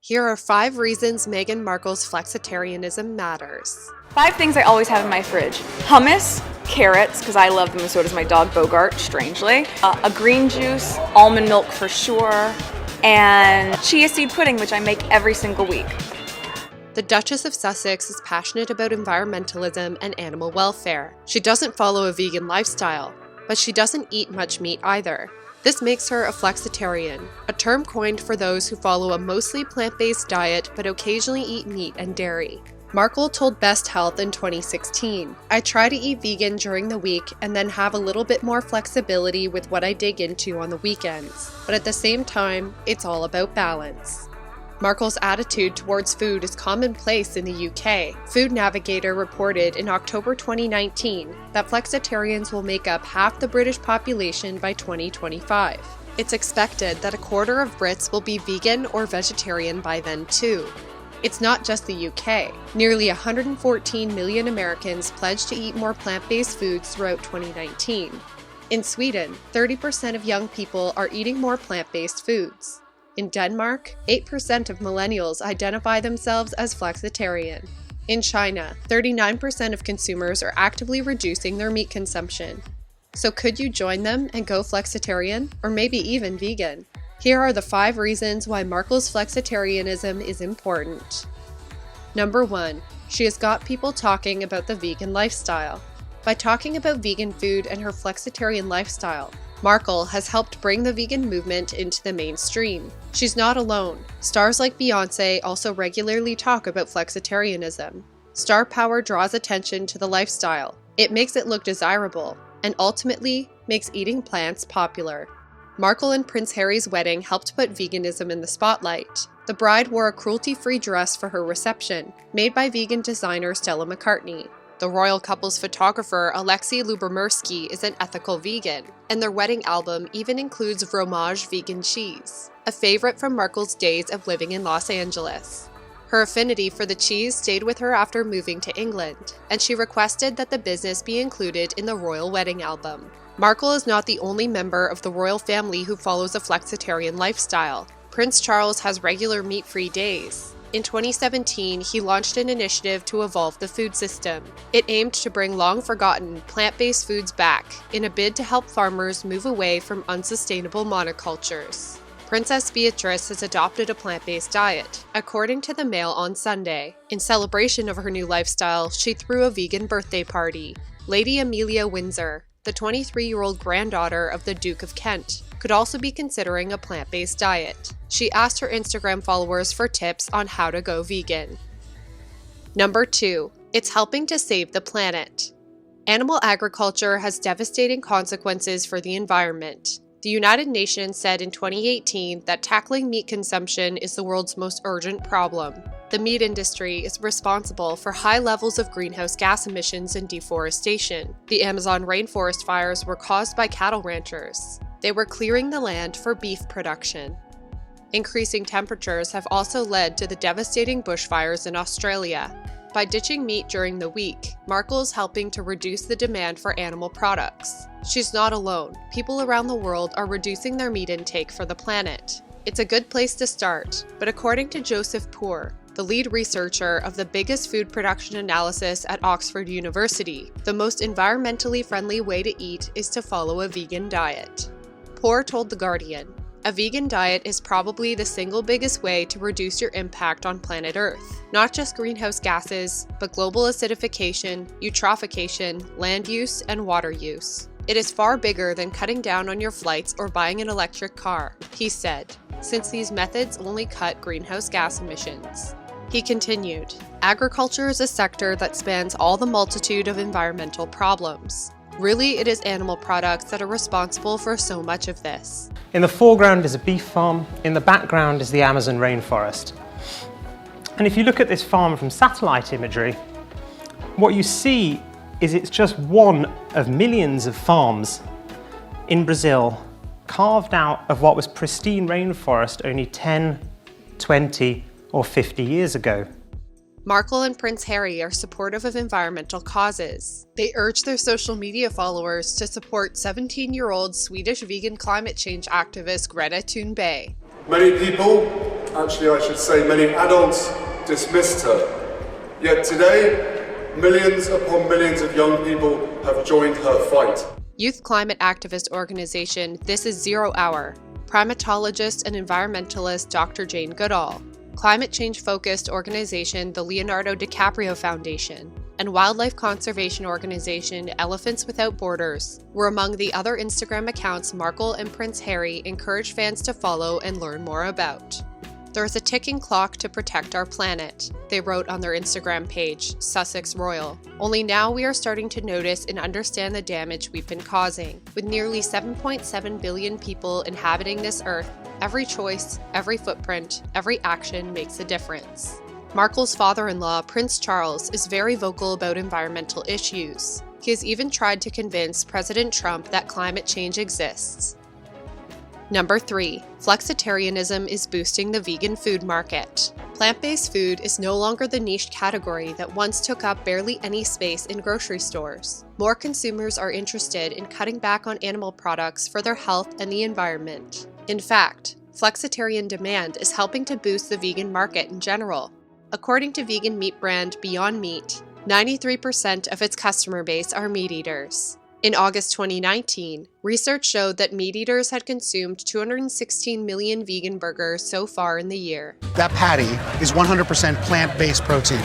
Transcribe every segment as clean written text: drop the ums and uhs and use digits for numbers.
Here are 5 reasons Meghan Markle's flexitarianism matters. 5 things I always have in my fridge. Hummus, carrots, because I love them and so does my dog Bogart, strangely. A green juice, almond milk for sure, and chia seed pudding, which I make every single week. The Duchess of Sussex is passionate about environmentalism and animal welfare. She doesn't follow a vegan lifestyle, but she doesn't eat much meat either. This makes her a flexitarian, a term coined for those who follow a mostly plant-based diet but occasionally eat meat and dairy. Markle told Best Health in 2016, "I try to eat vegan during the week and then have a little bit more flexibility with what I dig into on the weekends. But at the same time, it's all about balance." Markle's attitude towards food is commonplace in the UK. Food Navigator reported in October 2019 that flexitarians will make up half the British population by 2025. It's expected that a quarter of Brits will be vegan or vegetarian by then too. It's not just the UK. Nearly 114 million Americans pledged to eat more plant-based foods throughout 2019. In Sweden, 30% of young people are eating more plant-based foods. In Denmark, 8% of millennials identify themselves as flexitarian. In China, 39% of consumers are actively reducing their meat consumption. So could you join them and go flexitarian, or maybe even vegan? Here are the 5 reasons why Markle's flexitarianism is important. Number 1, she has got people talking about the vegan lifestyle. By talking about vegan food and her flexitarian lifestyle, Markle has helped bring the vegan movement into the mainstream. She's not alone. Stars like Beyoncé also regularly talk about flexitarianism. Star power draws attention to the lifestyle. It makes it look desirable, and ultimately makes eating plants popular. Markle and Prince Harry's wedding helped put veganism in the spotlight. The bride wore a cruelty-free dress for her reception, made by vegan designer Stella McCartney. The royal couple's photographer Alexei Lubomirsky is an ethical vegan, and their wedding album even includes fromage vegan cheese, a favorite from Markle's days of living in Los Angeles. Her affinity for the cheese stayed with her after moving to England, and she requested that the business be included in the royal wedding album. Markle is not the only member of the royal family who follows a flexitarian lifestyle. Prince Charles has regular meat-free days. In 2017, he launched an initiative to evolve the food system. It aimed to bring long-forgotten plant-based foods back in a bid to help farmers move away from unsustainable monocultures. Princess Beatrice has adopted a plant-based diet, according to the Mail on Sunday. In celebration of her new lifestyle, she threw a vegan birthday party. Lady Amelia Windsor, the 23-year-old granddaughter of the Duke of Kent, could also be considering a plant-based diet. She asked her Instagram followers for tips on how to go vegan. Number 2, it's helping to save the planet. Animal agriculture has devastating consequences for the environment. The United Nations said in 2018 that tackling meat consumption is the world's most urgent problem. The meat industry is responsible for high levels of greenhouse gas emissions and deforestation. The Amazon rainforest fires were caused by cattle ranchers. They were clearing the land for beef production. Increasing temperatures have also led to the devastating bushfires in Australia. By ditching meat during the week, Markle is helping to reduce the demand for animal products. She's not alone. People around the world are reducing their meat intake for the planet. It's a good place to start, but according to Joseph Poor, the lead researcher of the biggest food production analysis at Oxford University, the most environmentally friendly way to eat is to follow a vegan diet. Poor told The Guardian, "A vegan diet is probably the single biggest way to reduce your impact on planet Earth. Not just greenhouse gases, but global acidification, eutrophication, land use, and water use. It is far bigger than cutting down on your flights or buying an electric car," he said, since these methods only cut greenhouse gas emissions. He continued, "Agriculture is a sector that spans all the multitude of environmental problems. Really, it is animal products that are responsible for so much of this." In the foreground is a beef farm, in the background is the Amazon rainforest. And if you look at this farm from satellite imagery, what you see is it's just one of millions of farms in Brazil carved out of what was pristine rainforest only 10, 20 or 50 years ago. Markle and Prince Harry are supportive of environmental causes. They urge their social media followers to support 17-year-old Swedish vegan climate change activist Greta Thunberg. Many people actually I should say many adults, dismissed her. Yet today, millions upon millions of young people have joined her fight. Youth climate activist organization This Is Zero Hour, primatologist and environmentalist Dr. Jane Goodall, climate change-focused organization the Leonardo DiCaprio Foundation, and wildlife conservation organization Elephants Without Borders were among the other Instagram accounts Markle and Prince Harry encouraged fans to follow and learn more about. There is a ticking clock to protect our planet, they wrote on their Instagram page, Sussex Royal. Only now we are starting to notice and understand the damage we've been causing. With nearly 7.7 billion people inhabiting this earth, every choice, every footprint, every action makes a difference. Markle's father-in-law, Prince Charles, is very vocal about environmental issues. He has even tried to convince President Trump that climate change exists. Number 3. Flexitarianism is boosting the vegan food market. Plant-based food is no longer the niche category that once took up barely any space in grocery stores. More consumers are interested in cutting back on animal products for their health and the environment. In fact, flexitarian demand is helping to boost the vegan market in general. According to vegan meat brand Beyond Meat, 93% of its customer base are meat eaters. In August 2019, research showed that meat eaters had consumed 216 million vegan burgers so far in the year. That patty is 100% plant-based protein.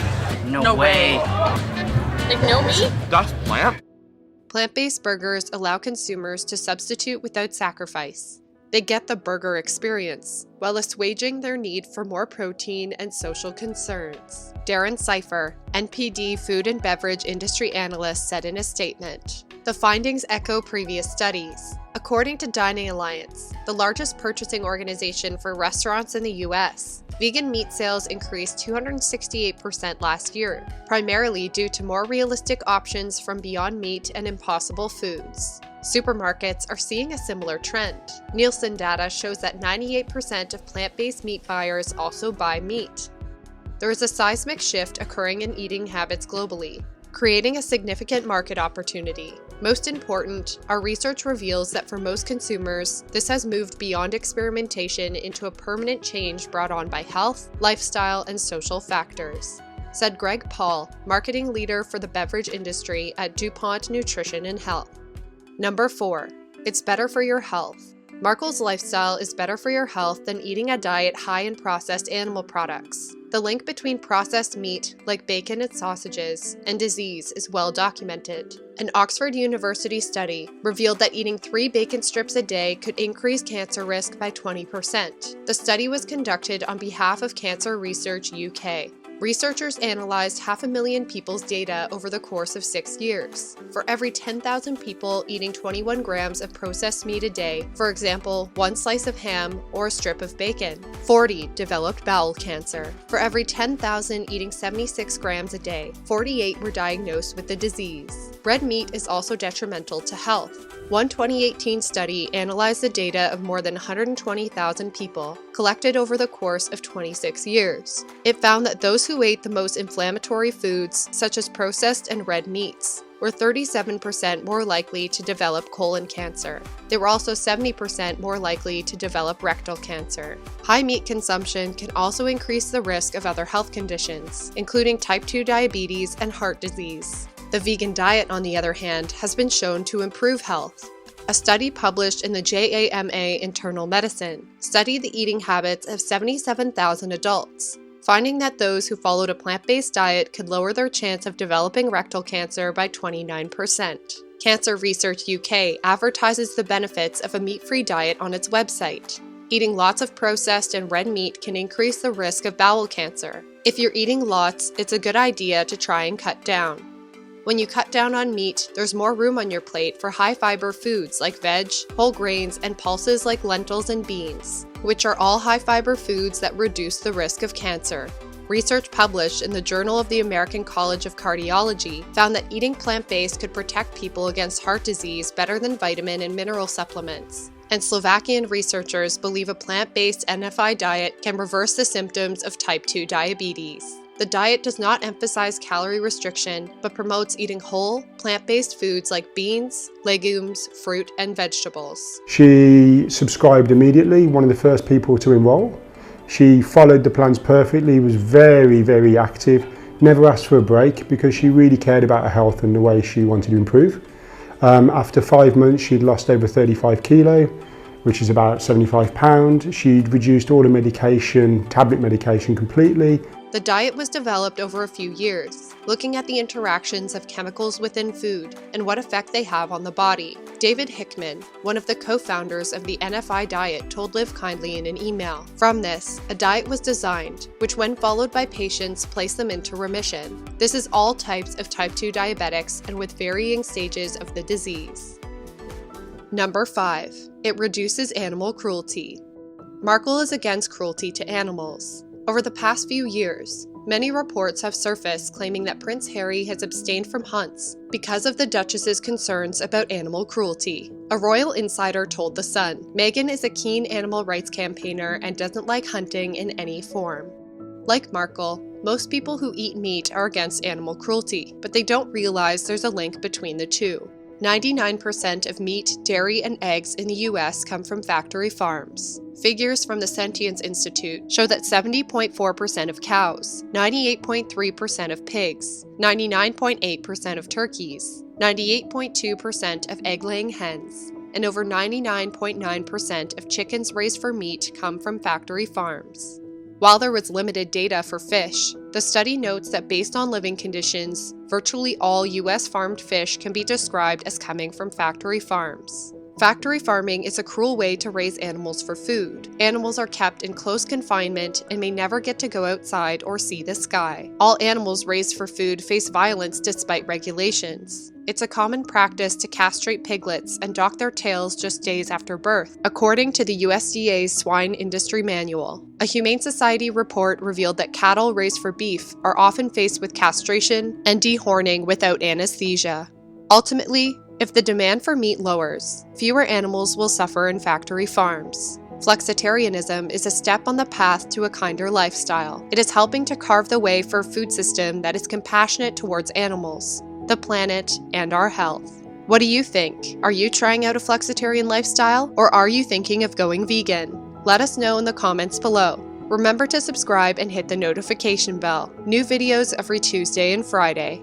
No way. Like no meat? That's plant? Plant-based burgers allow consumers to substitute without sacrifice. They get the burger experience, while assuaging their need for more protein and social concerns. Darren Cipher, NPD food and beverage industry analyst, said in a statement, "The findings echo previous studies. According to Dining Alliance, the largest purchasing organization for restaurants in the US, vegan meat sales increased 268% last year, primarily due to more realistic options from Beyond Meat and Impossible Foods. Supermarkets are seeing a similar trend. Nielsen data shows that 98% of plant-based meat buyers also buy meat. There is a seismic shift occurring in eating habits globally, creating a significant market opportunity. Most important, our research reveals that for most consumers, this has moved beyond experimentation into a permanent change brought on by health, lifestyle, and social factors," said Greg Paul, marketing leader for the beverage industry at DuPont Nutrition and Health. Number 4. It's better for your health. Markle's lifestyle is better for your health than eating a diet high in processed animal products. The link between processed meat, like bacon and sausages, and disease is well documented. An Oxford University study revealed that eating 3 bacon strips a day could increase cancer risk by 20%. The study was conducted on behalf of Cancer Research UK. Researchers analyzed 500,000 people's data over the course of 6 years. For every 10,000 people eating 21 grams of processed meat a day, for example, 1 slice of ham or a strip of bacon, 40 developed bowel cancer. For every 10,000 eating 76 grams a day, 48 were diagnosed with the disease. Red meat is also detrimental to health. One 2018 study analyzed the data of more than 120,000 people, collected over the course of 26 years. It found that those who ate the most inflammatory foods, such as processed and red meats, were 37% more likely to develop colon cancer. They were also 70% more likely to develop rectal cancer. High meat consumption can also increase the risk of other health conditions, including type 2 diabetes and heart disease. The vegan diet, on the other hand, has been shown to improve health. A study published in the JAMA Internal Medicine studied the eating habits of 77,000 adults, finding that those who followed a plant-based diet could lower their chance of developing rectal cancer by 29%. Cancer Research UK advertises the benefits of a meat-free diet on its website. Eating lots of processed and red meat can increase the risk of bowel cancer. If you're eating lots, it's a good idea to try and cut down. When you cut down on meat, there's more room on your plate for high-fiber foods like veg, whole grains, and pulses like lentils and beans, which are all high-fiber foods that reduce the risk of cancer. Research published in the Journal of the American College of Cardiology found that eating plant-based could protect people against heart disease better than vitamin and mineral supplements. And Slovakian researchers believe a plant-based NFI diet can reverse the symptoms of type 2 diabetes. The diet does not emphasize calorie restriction, but promotes eating whole, plant-based foods like beans, legumes, fruit, and vegetables. She subscribed immediately, one of the first people to enroll. She followed the plans perfectly, was very, very active, never asked for a break because she really cared about her health and the way she wanted to improve. After 5 months, she'd lost over 35 kilo, which is about 75 pounds. She'd reduced all the medication, tablet medication completely. The diet was developed over a few years, looking at the interactions of chemicals within food and what effect they have on the body. David Hickman, one of the co-founders of the NFI diet, told Live Kindly in an email. From this, a diet was designed, which when followed by patients placed them into remission. This is all types of type 2 diabetics and with varying stages of the disease. Number 5. It reduces animal cruelty. Markle is against cruelty to animals. Over the past few years, many reports have surfaced claiming that Prince Harry has abstained from hunts because of the Duchess's concerns about animal cruelty. A royal insider told The Sun, Meghan is a keen animal rights campaigner and doesn't like hunting in any form. Like Markle, most people who eat meat are against animal cruelty, but they don't realize there's a link between the two. 99% of meat, dairy, and eggs in the US come from factory farms. Figures from the Sentience Institute show that 70.4% of cows, 98.3% of pigs, 99.8% of turkeys, 98.2% of egg-laying hens, and over 99.9% of chickens raised for meat come from factory farms. While there was limited data for fish, the study notes that based on living conditions, virtually all US farmed fish can be described as coming from factory farms. Factory farming is a cruel way to raise animals for food. Animals are kept in close confinement and may never get to go outside or see the sky. All animals raised for food face violence despite regulations. It's a common practice to castrate piglets and dock their tails just days after birth, according to the USDA's Swine Industry Manual. A Humane Society report revealed that cattle raised for beef are often faced with castration and dehorning without anesthesia. Ultimately, if the demand for meat lowers, fewer animals will suffer in factory farms. Flexitarianism is a step on the path to a kinder lifestyle. It is helping to carve the way for a food system that is compassionate towards animals, the planet, and our health. What do you think? Are you trying out a flexitarian lifestyle, or are you thinking of going vegan? Let us know in the comments below. Remember to subscribe and hit the notification bell. New videos every Tuesday and Friday.